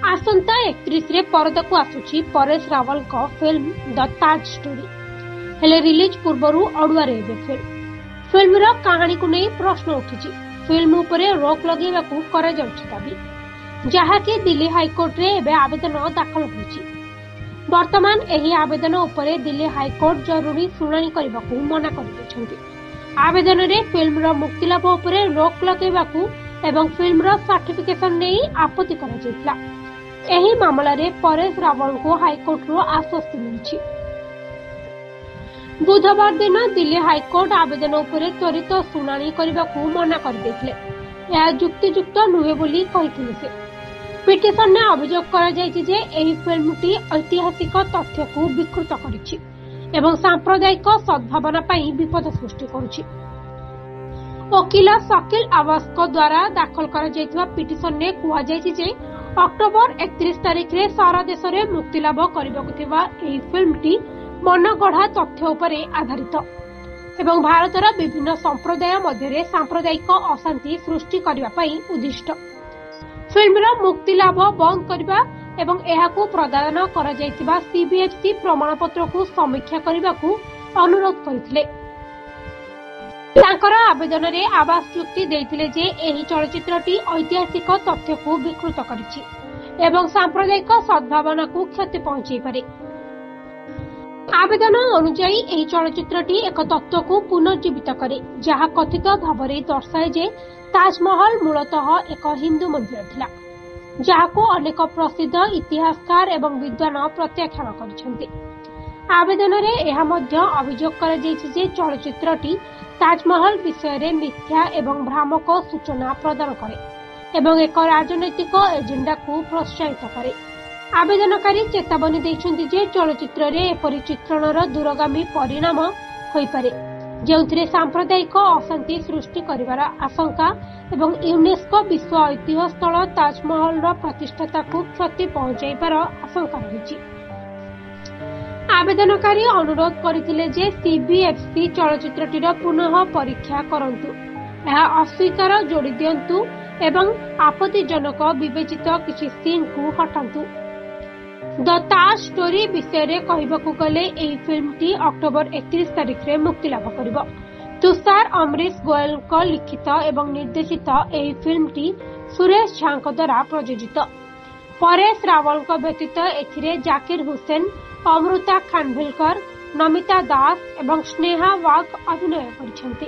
आसंता 31 रे परदा को आसुची परेश रावल को फिल्म द ताज स्टोरी हेले रिलीज पूर्वरु अडुआ रे फिल्म रो कहानी को नहीं प्रश्न उठिची। फिल्म उपरे रोक लगेबा को करा जाउची दाबी जहाकि दिल्ली हाईकोर्ट रे एबे आवेदन दाखल होईची। वर्तमान एही आवेदन उपरे दिल्ली हाईकोर्ट जरूरी सुनानी करबा को मना कर दैछंती। आवेदन रे फिल्म रो मुक्तिलाभ उपरे रोक लगेबा को एवं फिल्म रो सर्टिफिकेशन नहीं आपत्ति करा जायतला। एही मामला रे परेश रावल को हाईकोर्ट रो आश्वस्ति मिली। बुधवार दिन दिल्ली हाईकोर्ट आवेदन उपरे त्वरित सुनानी करबा को मना कर दैथिले। यह युक्तियुक्त नुहे बोली कहिथिले से। पिटिशन ने अभियोग करा जायछि जे एही फिल्मटी ऐतिहासिक तथ्य को विकृत करिछि एवं सांप्रदायिक सद्भावना पई विपद सृष्टि करुछि। वकील शकील आवास द्वारा दाखल करा जायथिबा पिटिशन ने कुहा जायछि जे अक्टोबर 31 तारिख रे सारा देश रे मुक्तिलाभ करबाकु थिबा एही फिल्मटी मनगढ़ा तथ्य उपरे आधारित एवं भारतर विभिन्न संप्रदाय मध्य सांप्रदायिक अशांति सृष्टि करबा पई उद्दिष्ट। फिल्मर मुक्तिलाभ बंद करबा एवं एहाकू प्रदान करा जायतिबा सीबीएफसी प्रमाणपत्र को समीक्षा करबाकू अनुरोध करथिले। तांकर आवेदन रे आवास चुक्ति देथिले जे एही चलचित्रटी ऐतिहासिक तथ्य को विकृत करिछि एवं सांप्रदायिक सद्भावना को क्षति पहुंचाई पारे। आवेदन अनुसार एही चलचित्रटी एक तत्व को पुनर्जीवित करे जहा कथित भावरे दर्शाए जे ताजमहल मूलतः एक हिंदू मंदिर थिला जहाको अनेक प्रसिद्ध इतिहासकार एवं विद्वान प्रत्याख्यान करिसेंते। आवेदन रे एहा मध्य अभियोग करा जायछि जे चलचित्रटी ताजमहल विषय रे मिथ्या एवं भ्रामक सूचना प्रदान करे एवं एक राजनैतिक एजेंडा को प्रोत्साहित करे। आवेदनकारी चेतावनी दैछन्ति जे चलचित्र रे एपरि चित्रणर दूरगामी परिणाम होई पारे जेउथिरे सांप्रदायिक अशांति सृष्टि करिवार आशंका एवं यूनेस्को विश्व ऐतिह्य स्थल ताजमहल रो प्रतिष्ठाता को क्षति पहुंचाइबार आशंका रहिछि। आवेदनकारी अनुरोध करथिले जे सीबीएफसी चलचित्रटीर पुनः परीक्षा करंतु एहा अस्वीकार जोड़ी दियंतु एवं आपत्तिजनक विवेचित किछि सीन को हटांतु। द ताज स्टोरी विषय रे कहबाकू गले एही फिल्मटी अक्टोबर 31 तारिख रे मुक्तिलाभ करिबो। तुषार अमरीश गोयल को लिखित एवं निर्देशित एही फिल्मटी सुरेश झा द्वारा प्रयोजित। परेश रावल को व्यतीत एथिरे जाकिर हुसैन, अमृता खानविलकर, नमिता दास एवं स्नेहा वाघ अभिनय करिसेंती।